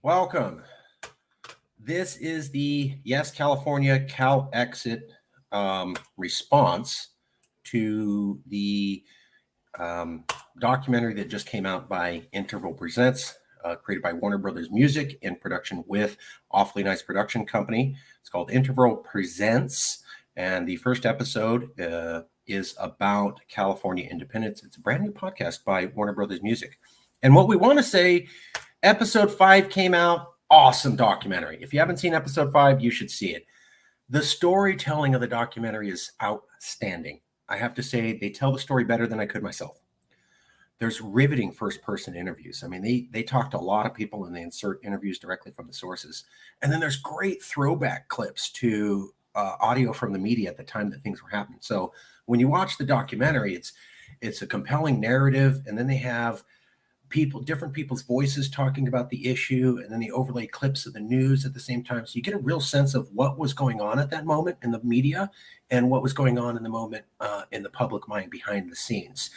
Welcome. This is the Yes California Calexit response to the documentary that just came out by Interval Presents, created by Warner Brothers Music in production with Awfully Nice Production Company. It's called Interval Presents, and the first episode is about California independence. It's a brand new podcast by Warner Brothers Music. And what we want to say, episode 5 came out, awesome documentary. If you haven't seen episode 5, you should see it. The storytelling of the documentary is outstanding. I have to say, they tell the story better than I could myself. There's riveting first-person interviews. I mean, they talk to a lot of people and they insert interviews directly from the sources. And then there's great throwback clips to audio from the media at the time that things were happening. So when you watch the documentary, it's a compelling narrative, and then they have different people's voices talking about the issue, and then they overlay clips of the news at the same time. So you get a real sense of what was going on at that moment in the media and what was going on in the moment in the public mind behind the scenes.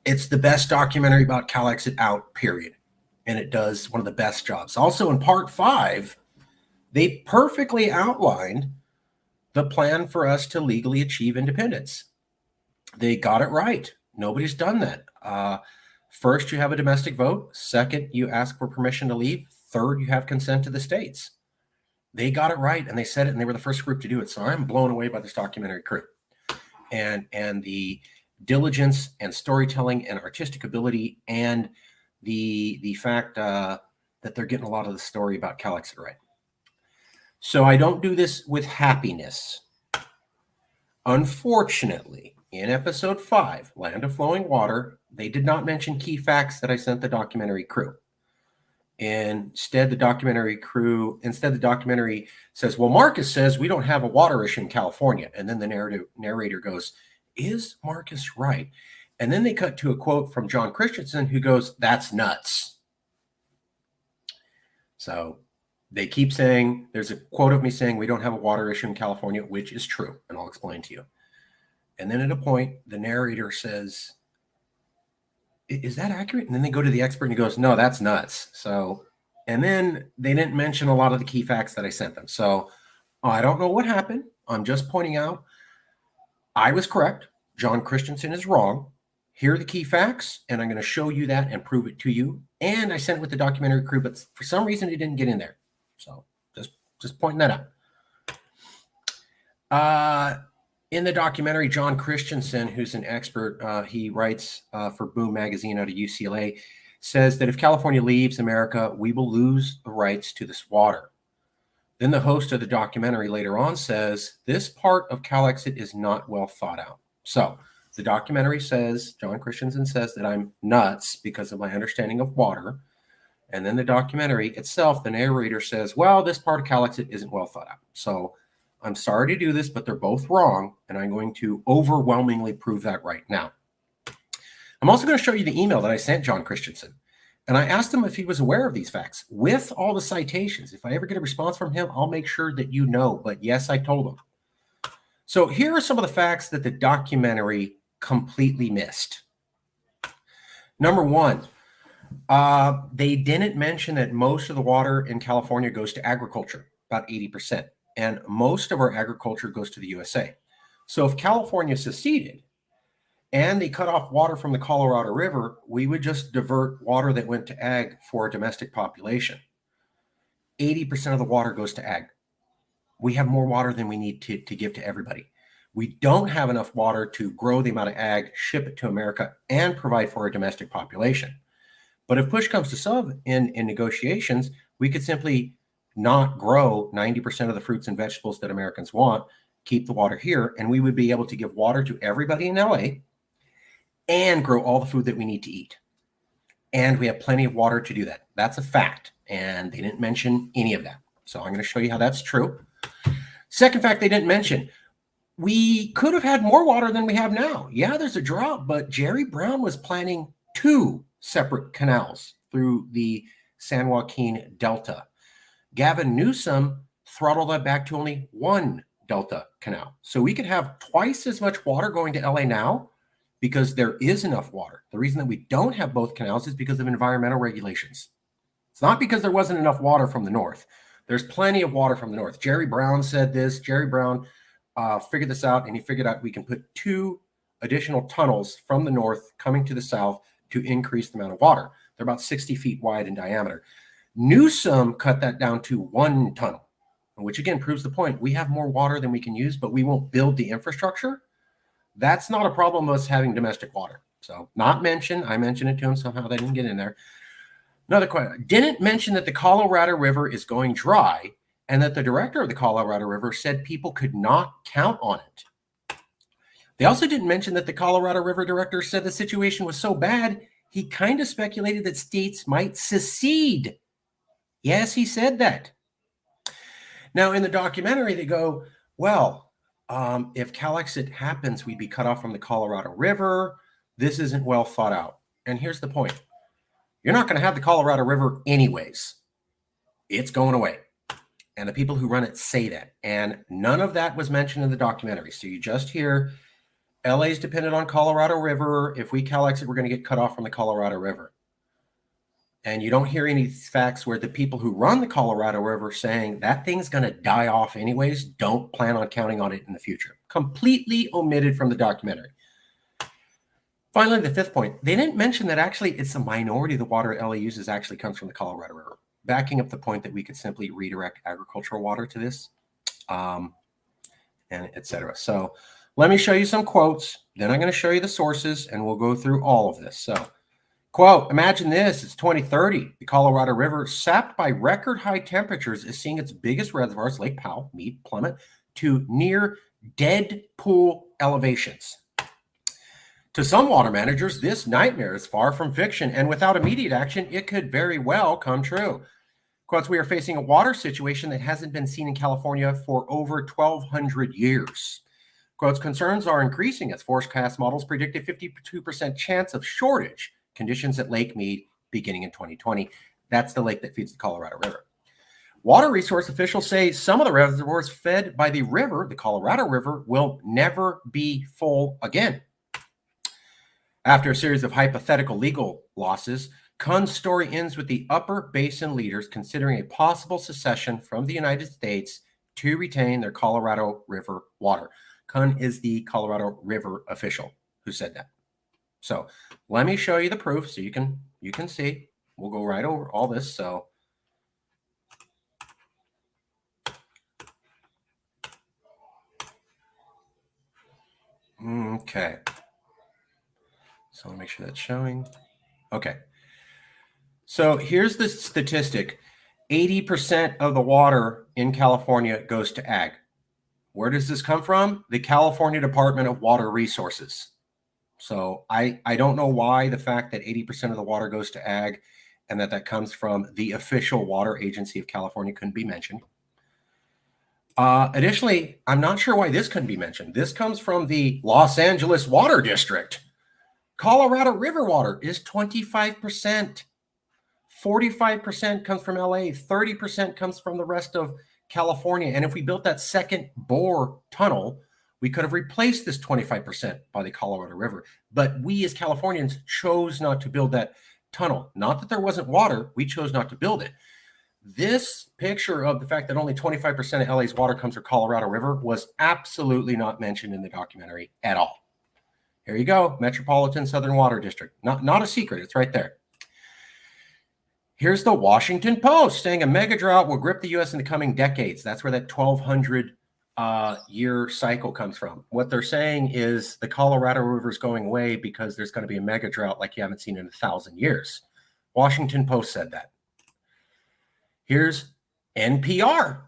It's the best documentary about Calexit out, period. And it does one of the best jobs. Also in part 5, they perfectly outlined the plan for us to legally achieve independence. They got it right. Nobody's done that. First, you have a domestic vote. Second, you ask for permission to leave. Third, you have consent to the states. They got it right, and they said it, and they were the first group to do it. So I'm blown away by this documentary crew and the diligence and storytelling and artistic ability, and the fact that they're getting a lot of the story about Calexit right. So I don't do this with happiness. Unfortunately, in episode 5, Land of Flowing Water, they did not mention key facts that I sent the documentary crew. Instead, the documentary says, well, Marcus says we don't have a water issue in California. And then the narrator goes, is Marcus right? And then they cut to a quote from John Christensen, who goes, that's nuts. So they keep saying, there's a quote of me saying we don't have a water issue in California, which is true. And I'll explain to you. And then at a point, the narrator says, is that accurate? And then they go to the expert and he goes, no, that's nuts. So, and then they didn't mention a lot of the key facts that I sent them. So I don't know what happened. I'm just pointing out I was correct. John Christensen is wrong. Here are the key facts, and I'm going to show you that and prove it to you. And I sent it with the documentary crew, but for some reason it didn't get in there. So just pointing that out. In the documentary, John Christensen, who's an expert, he writes for Boom Magazine out of UCLA, says that if California leaves America, we will lose the rights to this water. Then the host of the documentary later on says, this part of Calexit is not well thought out. So the documentary says, John Christensen says that I'm nuts because of my understanding of water. And then the documentary itself, the narrator says, well, this part of Calexit isn't well thought out. So I'm sorry to do this, but they're both wrong, and I'm going to overwhelmingly prove that right now. I'm also going to show you the email that I sent John Christensen, and I asked him if he was aware of these facts with all the citations. If I ever get a response from him, I'll make sure that you know, but yes, I told him. So here are some of the facts that the documentary completely missed. Number 1, they didn't mention that most of the water in California goes to agriculture, about 80%. And most of our agriculture goes to the USA. So if California seceded and they cut off water from the Colorado River, we would just divert water that went to ag for a domestic population. 80% of the water goes to ag. We have more water than we need to give to everybody. We don't have enough water to grow the amount of ag, ship it to America, and provide for a domestic population. But if push comes to shove in negotiations, we could simply not grow 90% of the fruits and vegetables that Americans want, keep the water here, and we would be able to give water to everybody in LA and grow all the food that we need to eat. And we have plenty of water to do that. That's a fact. And they didn't mention any of that. So I'm going to show you how that's true. Second fact they didn't mention, we could have had more water than we have now. Yeah, there's a drought, but Jerry Brown was planning 2 separate canals through the San Joaquin Delta. Gavin Newsom throttled that back to only 1 Delta canal. So we could have twice as much water going to LA now because there is enough water. The reason that we don't have both canals is because of environmental regulations. It's not because there wasn't enough water from the north. There's plenty of water from the north. Jerry Brown said this. Jerry Brown figured this out, and he figured out we can put 2 additional tunnels from the north coming to the south to increase the amount of water. They're about 60 feet wide in diameter. Newsom cut that down to 1 tunnel, which again proves the point. We have more water than we can use, but we won't build the infrastructure. That's not a problem of us having domestic water. So not mentioned. I mentioned it to him somehow. They didn't get in there. Another question. Didn't mention that the Colorado River is going dry and that the director of the Colorado River said people could not count on it. They also didn't mention that the Colorado River director said the situation was so bad, he kind of speculated that states might secede. Yes, he said that. Now, in the documentary, they go, well, if Calexit happens, we'd be cut off from the Colorado River. This isn't well thought out. And here's the point. You're not going to have the Colorado River anyways. It's going away. And the people who run it say that. And none of that was mentioned in the documentary. So you just hear LA's dependent on Colorado River. If we Calexit, we're going to get cut off from the Colorado River. And you don't hear any facts where the people who run the Colorado River saying that thing's going to die off anyways, don't plan on counting on it in the future. Completely omitted from the documentary. Finally, the 5th point, they didn't mention that actually it's a minority of the water LA uses actually comes from the Colorado River, backing up the point that we could simply redirect agricultural water to this, and et cetera. So let me show you some quotes. Then I'm going to show you the sources, and we'll go through all of this. So, quote, imagine this, it's 2030. The Colorado River, sapped by record high temperatures, is seeing its biggest reservoirs, Lake Powell, Mead, Plummet, to near dead pool elevations. To some water managers, this nightmare is far from fiction, and without immediate action, it could very well come true. Quotes, we are facing a water situation that hasn't been seen in California for over 1,200 years. Quotes, concerns are increasing as forecast models predict a 52% chance of shortage conditions at Lake Mead beginning in 2020. That's the lake that feeds the Colorado River. Water resource officials say some of the reservoirs fed by the river, the Colorado River, will never be full again. After a series of hypothetical legal losses, Kuhn's story ends with the upper basin leaders considering a possible secession from the United States to retain their Colorado River water. Kuhn is the Colorado River official who said that. So let me show you the proof so you can see. We'll go right over all this. So okay. So let me make sure that's showing. Okay. So here's the statistic. 80% of the water in California goes to ag. Where does this come from? The California Department of Water Resources. So I don't know why the fact that 80% of the water goes to ag and that comes from the official water agency of California couldn't be mentioned. Additionally, I'm not sure why this couldn't be mentioned. This comes from the Los Angeles Water District. Colorado River water is 25%. 45% comes from LA. 30% comes from the rest of California. And if we built that second bore tunnel, we could have replaced this 25% by the Colorado River. But we as Californians chose not to build that tunnel. Not that there wasn't water. We chose not to build it. This picture of the fact that only 25% of LA's water comes from Colorado River was absolutely not mentioned in the documentary at all. Here you go, Metropolitan Southern Water District. Not a secret, it's right there. Here's the Washington Post saying a mega drought will grip the U.S. in the coming decades. That's where that 1,200 year cycle comes from. What they're saying is the Colorado River is going away because there's going to be a mega drought like you haven't seen in 1,000 years. Washington Post said that. Here's NPR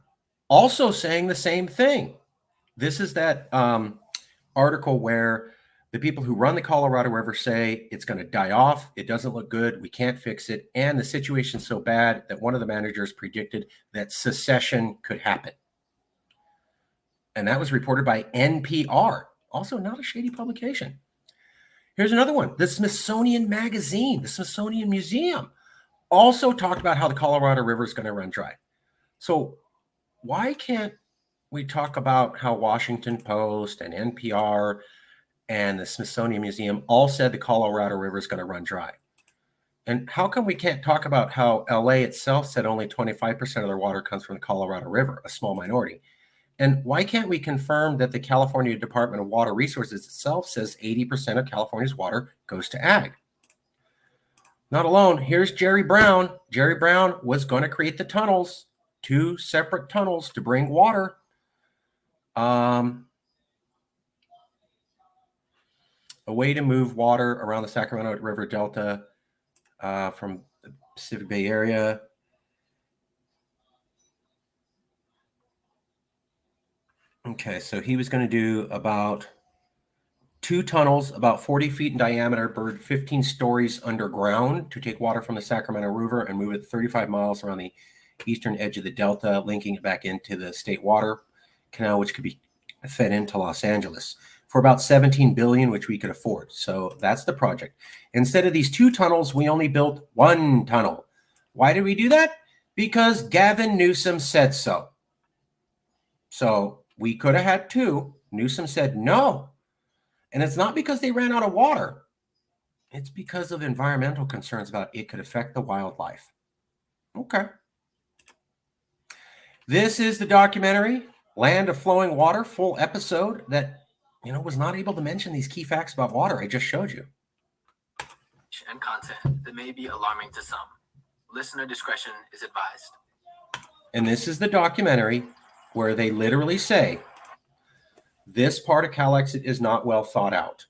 also saying the same thing. This is that article where the people who run the Colorado River say it's going to die off. It doesn't look good. We can't fix it. And the situation's so bad that one of the managers predicted that secession could happen. And that was reported by NPR, also not a shady publication. Here's another one. The Smithsonian Magazine, the Smithsonian Museum, also talked about how the Colorado River is going to run dry. So why can't we talk about how Washington Post and NPR and the Smithsonian Museum all said the Colorado River is going to run dry? And how come we can't talk about how LA itself said only 25% of their water comes from the Colorado River, a small minority? And why can't we confirm that the California Department of Water Resources itself says 80% of California's water goes to ag? Not alone. Here's Jerry Brown. Jerry Brown was going to create the tunnels, 2 separate tunnels to bring water. A way to move water around the Sacramento River Delta from the Pacific Bay Area. Okay, so he was going to do about 2 tunnels, about 40 feet in diameter, buried 15 stories underground to take water from the Sacramento River and move it 35 miles around the eastern edge of the Delta, linking it back into the state water canal, which could be fed into Los Angeles for about $17 billion, which we could afford. So that's the project. Instead of these 2 tunnels, we only built 1 tunnel. Why did we do that? Because Gavin Newsom said so. So we could have had 2. Newsom said no. And it's not because they ran out of water. It's because of environmental concerns about it could affect the wildlife. Okay. This is the documentary, Land of Flowing Water, full episode that, was not able to mention these key facts about water I just showed you. And content that may be alarming to some. Listener discretion is advised. And this is the documentary where they literally say, this part of Calexit is not well thought out.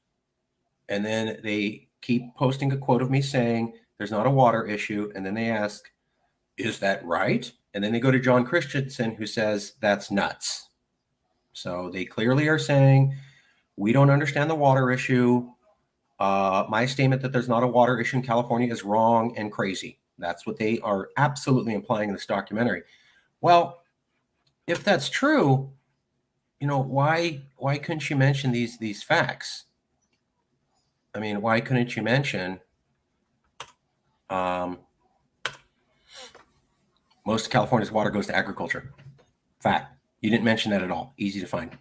And then they keep posting a quote of me saying, there's not a water issue. And then they ask, is that right? And then they go to John Christensen, who says, that's nuts. So they clearly are saying, we don't understand the water issue. My statement that there's not a water issue in California is wrong and crazy. That's what they are absolutely implying in this documentary. Well, if that's true, why couldn't you mention these facts? I mean, why couldn't you mention most of California's water goes to agriculture? Fact. You didn't mention that at all. Easy to find.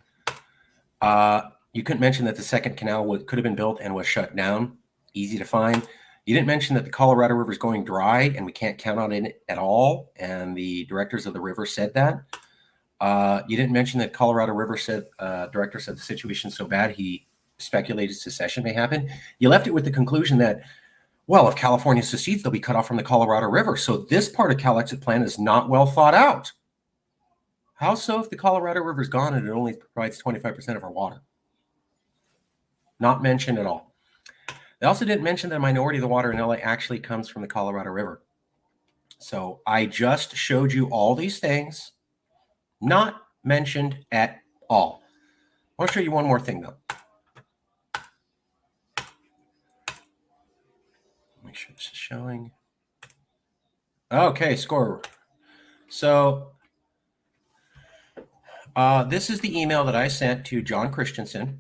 You couldn't mention that the second canal could have been built and was shut down. Easy to find. You didn't mention that the Colorado River is going dry and we can't count on it at all. And the directors of the river said that. You didn't mention that Colorado River director said the situation is so bad he speculated secession may happen. You left it with the conclusion that, well, if California secedes, they'll be cut off from the Colorado River. So this part of Calexit plan is not well thought out. How so if the Colorado River is gone and it only provides 25% of our water? Not mentioned at all. They also didn't mention that a minority of the water in LA actually comes from the Colorado River. So I just showed you all these things. Not mentioned at all. I want to show you one more thing, though. Make sure this is showing. Okay, score. So this is the email that I sent to John Christensen.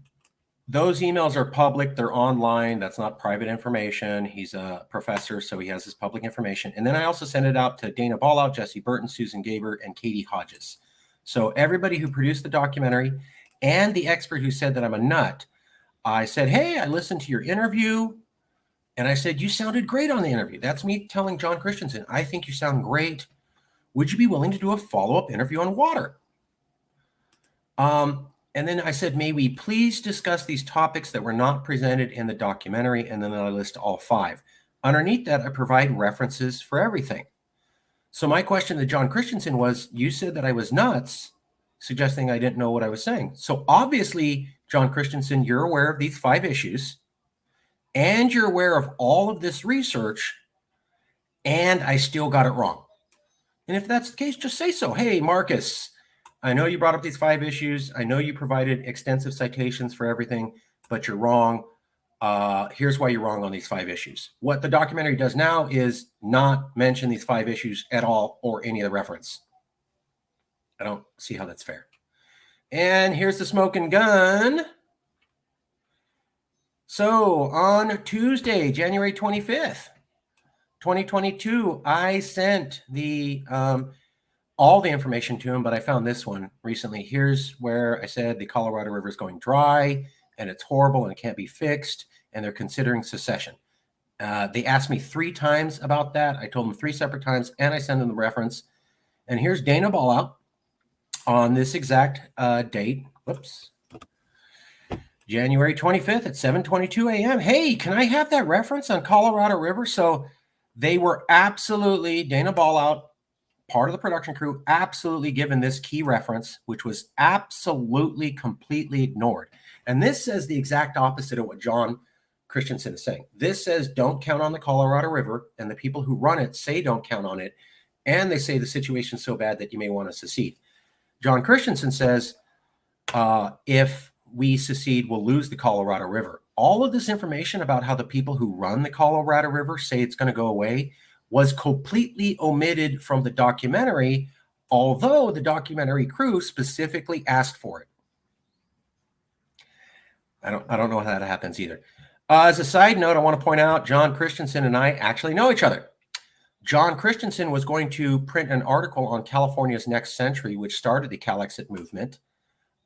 Those emails are public. They're online. That's not private information. He's a professor, so he has his public information. And then I also sent it out to Dana Ballout, Jesse Burton, Susan Gaber, and Katie Hodges. So everybody who produced the documentary and the expert who said that I'm a nut, I said, hey, I listened to your interview. And I said, you sounded great on the interview. That's me telling John Christensen, I think you sound great. Would you be willing to do a follow-up interview on water? And then I said, may we please discuss these topics that were not presented in the documentary? And then I list all 5. Underneath that, I provide references for everything. So my question to John Christensen was, you said that I was nuts, suggesting I didn't know what I was saying. So obviously, John Christensen, you're aware of these 5 issues, and you're aware of all of this research, and I still got it wrong. And if that's the case, just say so. Hey, Marcus, I know you brought up these 5 issues. I know you provided extensive citations for everything, but you're wrong. Here's why you're wrong on these 5 issues. What the documentary does now is not mention these 5 issues at all or any of the reference. I don't see how that's fair. And here's the smoking gun. So on Tuesday, January 25th, 2022, I sent the all the information to him, but I found this one recently. Here's where I said the Colorado River is going dry and it's horrible and it can't be fixed, and they're considering secession. They asked me 3 times about that. I told them 3 separate times, and I sent them the reference. And here's Dana Ballout on this exact date. Whoops. January 25th at 7:22 a.m. Hey, can I have that reference on Colorado River? So they were absolutely, Dana Ballout, part of the production crew, absolutely given this key reference, which was absolutely completely ignored. And this says the exact opposite of what John Christensen is saying. This says don't count on the Colorado River, and the people who run it say don't count on it, and they say the situation's so bad that you may want to secede. John Christensen says if we secede, we'll lose the Colorado River. All of this information about how the people who run the Colorado River say it's going to go away was completely omitted from the documentary, although the documentary crew specifically asked for it. I don't know how that happens either. As a side note, I want to point out John Christensen and I actually know each other. John Christensen was going to print an article on California's next century, which started the Calexit movement.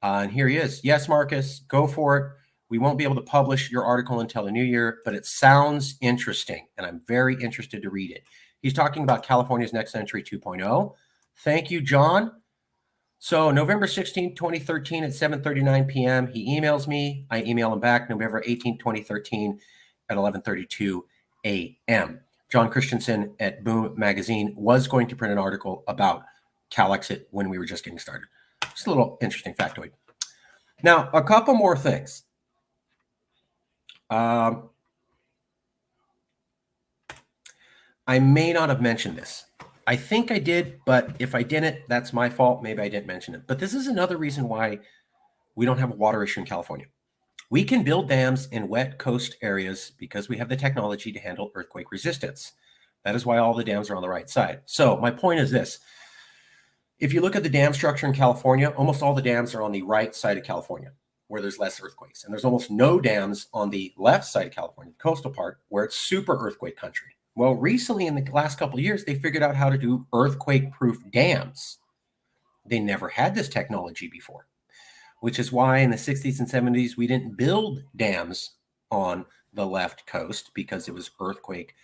And here he is. Yes, Marcus, go for it. We won't be able to publish your article until the new year, but it sounds interesting, and I'm very interested to read it. He's talking about California's next century 2.0. Thank you, John. So November 16, 2013 at 7:39 p.m., he emails me. I email him back November 18, 2013 at 11:32 a.m. John Christensen at Boom Magazine was going to print an article about Calexit when we were just getting started. Just a little interesting factoid. Now, a couple more things. I may not have mentioned this. I think I did, but if I didn't, that's my fault. Maybe I didn't mention it. But this is another reason why we don't have a water issue in California. We can build dams in wet coast areas because we have the technology to handle earthquake resistance. That is why all the dams are on the right side. So my point is this. If you look at the dam structure in California, almost all the dams are on the right side of California, where there's less earthquakes. And there's almost no dams on the left side of California, the coastal part, where it's super earthquake country. Well, recently in the last couple of years, they figured out how to do earthquake-proof dams. They never had this technology before, which is why in the 60s and 70s, we didn't build dams on the left coast because it was earthquake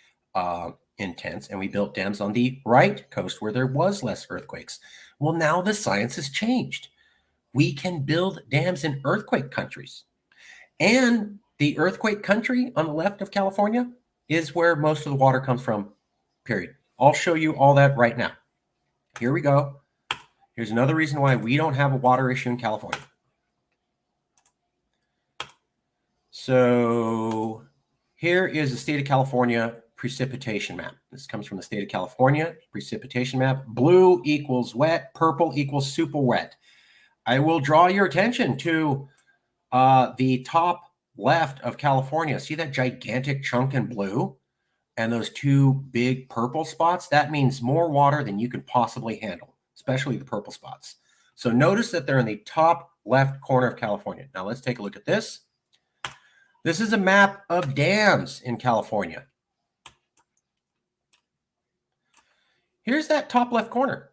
intense, and we built dams on the right coast where there was less earthquakes. Well, now the science has changed. We can build dams in earthquake countries. And the earthquake country on the left of California is where most of the water comes from, period. I'll show you all that right now. Here we go. Here's another reason why we don't have a water issue in California. So here is the state of California precipitation map. This comes from the state of California precipitation map. Blue equals wet, purple equals super wet. I will draw your attention to the top left of California. See that gigantic chunk in blue and those 2 big purple spots? That means more water than you can possibly handle, especially the purple spots. So notice that they're in the top left corner of California. Now let's take a look at this. This is a map of dams in California. Here's that top left corner.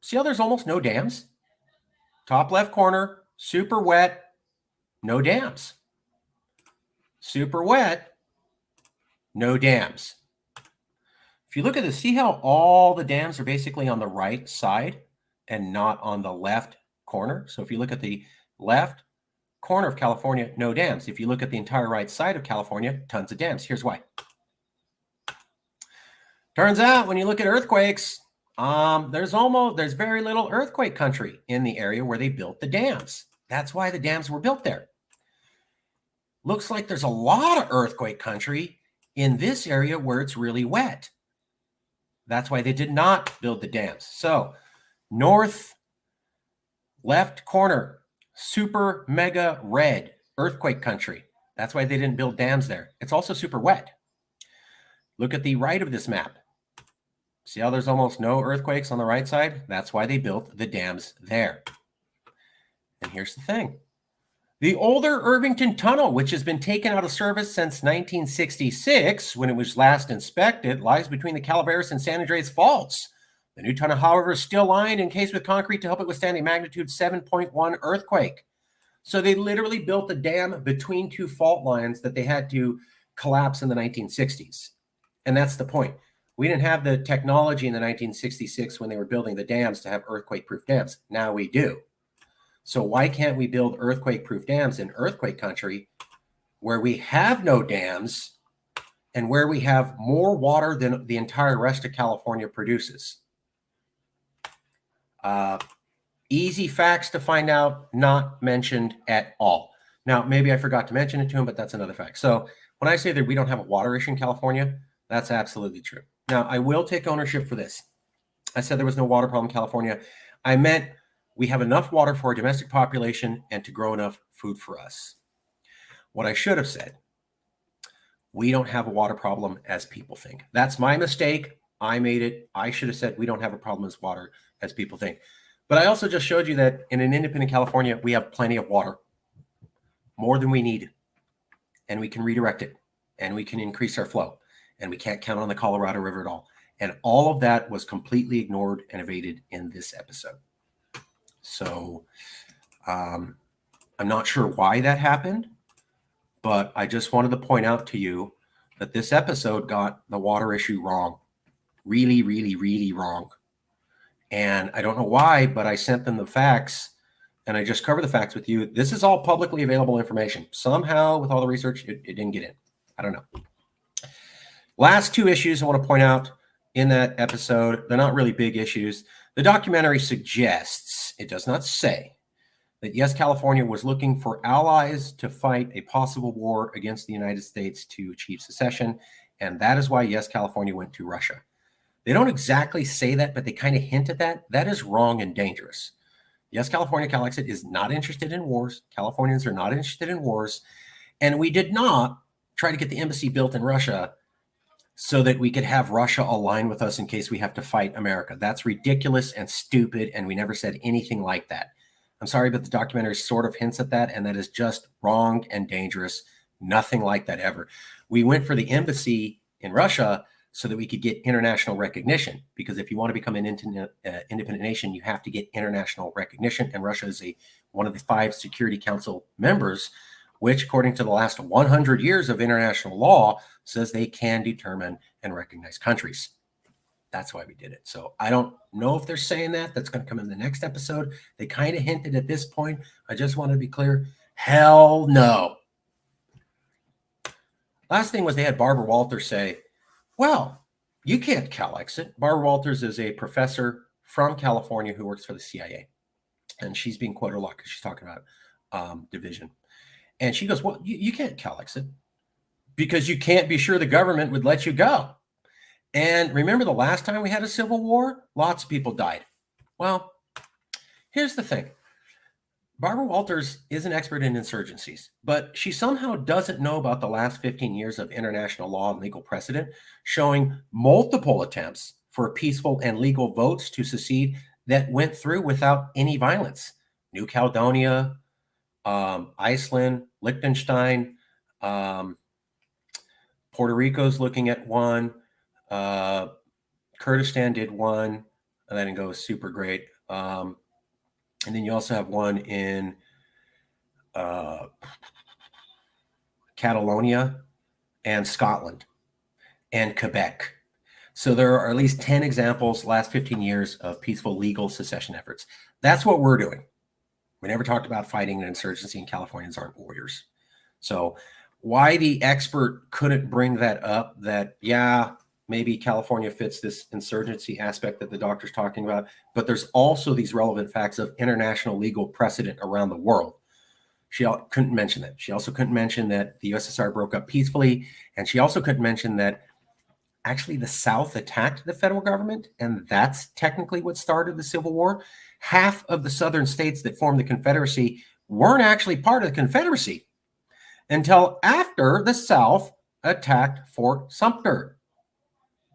See how there's almost no dams? Top left corner, super wet, no dams. Super wet, no dams. If you look at this, see how all the dams are basically on the right side and not on the left corner? So if you look at the left corner of California, no dams. If you look at the entire right side of California, tons of dams. Here's why. Turns out when you look at earthquakes, there's very little earthquake country in the area where they built the dams. That's why the dams were built there. Looks like there's a lot of earthquake country in this area where it's really wet. That's why they did not build the dams. So north left corner, super mega red, earthquake country. That's why they didn't build dams there. It's also super wet. Look at the right of this map. See how there's almost no earthquakes on the right side? That's why they built the dams there. And here's the thing. The older Irvington Tunnel, which has been taken out of service since 1966, when it was last inspected, lies between the Calaveras and San Andreas faults. The new tunnel, however, is still lined and encased with concrete to help it withstand a magnitude 7.1 earthquake. So they literally built a dam between 2 fault lines that they had to collapse in the 1960s. And that's the point. We didn't have the technology in the 1966 when they were building the dams to have earthquake-proof dams. Now we do. So why can't we build earthquake-proof dams in earthquake country where we have no dams and where we have more water than the entire rest of California produces? Easy facts to find out, not mentioned at all. Now, maybe I forgot to mention it to him, but that's another fact. So when I say that we don't have a water issue in California, that's absolutely true. Now, I will take ownership for this. I said there was no water problem in California. I meant we have enough water for our domestic population and to grow enough food for us. What I should have said, we don't have a water problem as people think. That's my mistake. I made it. I should have said we don't have a problem as water as people think. But I also just showed you that in an independent California, we have plenty of water, more than we need, and we can redirect it, and we can increase our flow, and we can't count on the Colorado River at all. And all of that was completely ignored and evaded in this episode. So I'm not sure why that happened, but I just wanted to point out to you that this episode got the water issue wrong. Really, really, really wrong. And I don't know why, but I sent them the facts and I just covered the facts with you. This is all publicly available information. Somehow, with all the research, it didn't get in. I don't know. Last two issues I want to point out in that episode. They're not really big issues. The documentary suggests, it does not say, that yes, California was looking for allies to fight a possible war against the United States to achieve secession. And that is why, yes, California went to Russia. They don't exactly say that, but they kind of hint at that. That is wrong and dangerous. Yes, California, Calexit is not interested in wars. Californians are not interested in wars. And we did not try to get the embassy built in Russia so that we could have Russia align with us in case we have to fight America. That's ridiculous and stupid, and we never said anything like that. I'm sorry, but the documentary sort of hints at that, and that is just wrong and dangerous. Nothing like that ever. We went for the embassy in Russia so that we could get international recognition, because if you want to become an independent nation, you have to get international recognition, and Russia is one of the 5 Security Council members, which, according to the last 100 years of international law, says they can determine and recognize countries. That's why we did it. So I don't know if they're saying that. That's going to come in the next episode. They kind of hinted at this point. I just want to be clear. Hell no. Last thing was they had Barbara Walters say, well, you can't Calexit. Barbara Walters is a professor from California who works for the CIA. And she's being quoted a lot because she's talking about division. And she goes, well, you can't Calexit because you can't be sure the government would let you go. And remember the last time we had a civil war? Lots of people died. Well, here's the thing. Barbara Walters is an expert in insurgencies, but she somehow doesn't know about the last 15 years of international law and legal precedent, showing multiple attempts for peaceful and legal votes to secede that went through without any violence. New Caledonia, Iceland, Liechtenstein, Puerto Rico's looking at one, Kurdistan did one, and that didn't go super great. And then you also have one in Catalonia and Scotland and Quebec. So there are at least 10 examples last 15 years of peaceful legal secession efforts. That's what we're doing. We never talked about fighting an insurgency, and Californians aren't warriors. So why the expert couldn't bring that up, that, yeah, maybe California fits this insurgency aspect that the doctor's talking about, but there's also these relevant facts of international legal precedent around the world. She couldn't mention that. She also couldn't mention that the USSR broke up peacefully, and she also couldn't mention that actually the South attacked the federal government, and that's technically what started the Civil War. Half of the southern states that formed the Confederacy weren't actually part of the Confederacy until after the South attacked Fort Sumter.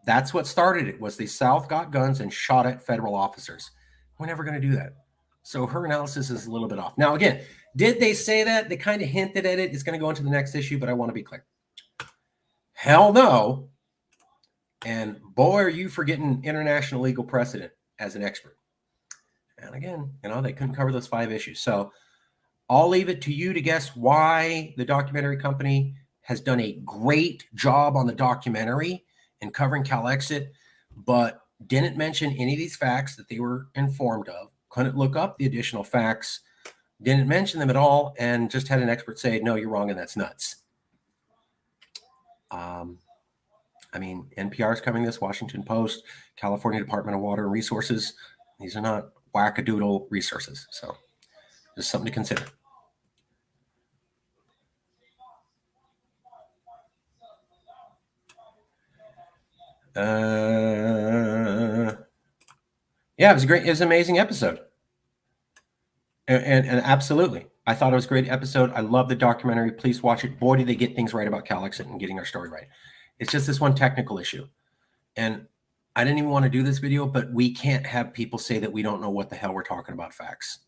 That's what started it, was the South got guns and shot at federal officers. We're never going to do that. So her analysis is a little bit off. Now, again, did they say that? They kind of hinted at it. It's going to go into the next issue, but I want to be clear. Hell no. And boy, are you forgetting international legal precedent as an expert. And again, they couldn't cover those 5 issues. So I'll leave it to you to guess why the documentary company has done a great job on the documentary in covering Calexit, but didn't mention any of these facts that they were informed of, couldn't look up the additional facts, didn't mention them at all, and just had an expert say, no, you're wrong and that's nuts. I mean, NPR is covering this, Washington Post, California Department of Water and Resources. These are not wackadoodle resources. So just something to consider. Yeah, it was great. It was an amazing episode. And absolutely, I thought it was a great episode. I love the documentary. Please watch it. Boy, did they get things right about Calexit and getting our story right. It's just this one technical issue. And I didn't even want to do this video, but we can't have people say that we don't know what the hell we're talking about facts,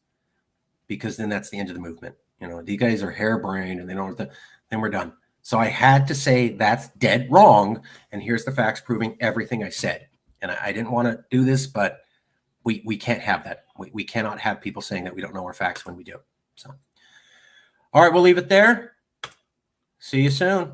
because then that's the end of the movement. You know, these guys are harebrained and they don't, then we're done. So I had to say that's dead wrong. And here's the facts proving everything I said. And I didn't want to do this, but we can't have that. We cannot have people saying that we don't know our facts when we do. So, all right, we'll leave it there. See you soon.